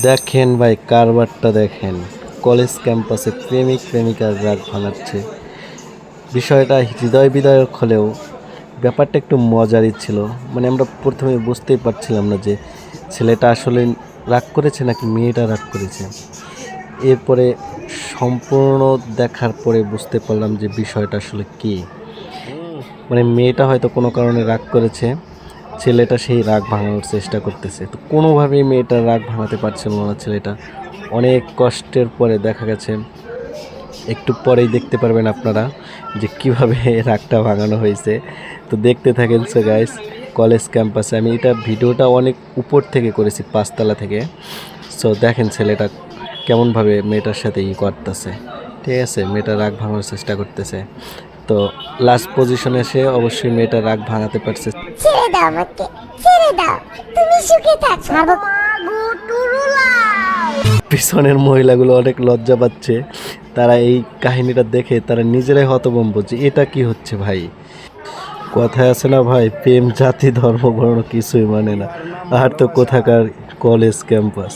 দেখেন ভাই কারবারটা দেখেন, কলেজ ক্যাম্পাসে প্রেমিক প্রেমিকার রাগ ভাঙাচ্ছে। বিষয়টা হৃদয় বিদারক হলেও ব্যাপারটা একটু মজারই ছিল। মানে আমরা প্রথমে বুঝতেই পারছিলাম না যে ছেলেটা আসলে রাগ করেছে নাকি মেয়েটা রাগ করেছে। এরপরে সম্পূর্ণ দেখার পরে বুঝতে পারলাম যে বিষয়টা আসলে কী। মানে মেয়েটা হয়তো কোনো কারণে রাগ করেছে, ছেলেটা সেই রাগ ভাঙানোর চেষ্টা করতেছে। তো কোনোভাবেই মেয়েটার রাগ ভাঙাতে পারছিল না ছেলেটা। অনেক কষ্টের পরে দেখা গেছে, একটু পরেই দেখতে পারবেন আপনারা যে কিভাবে রাগটা ভাঙানো হয়েছে। তো দেখতে থাকেন। সো গাইস, কলেজ ক্যাম্পাসে আমি এটা ভিডিওটা অনেক উপর থেকে করেছি, 5 তলা থেকে। সো দেখেন ছেলেটা কেমনভাবে মেয়েটার সাথে করতেছে। ঠিক আছে, মেয়েটা রাগ ভাঙানোর চেষ্টা করতেছে। তো লাস্ট পজিশনে এসে অবশ্যই মেয়েটা রাগ ভাঙাতে পারছে। ছেড়ে দাও আমাকে, ছেড়ে দাও, তুমি সুখে থাকো। পিছনের মহিলাগুলো অনেক লজ্জা পাচ্ছে। তারা এই কাহিনীটা দেখে তারা নিজেরাই হতভম্ব যে এটা কি হচ্ছে ভাই। কথায় আছে না ভাই, প্রেম জাতি ধর্ম বর্ণ কিছুই মানে না। আর তো কোথাকার কলেজ ক্যাম্পাস।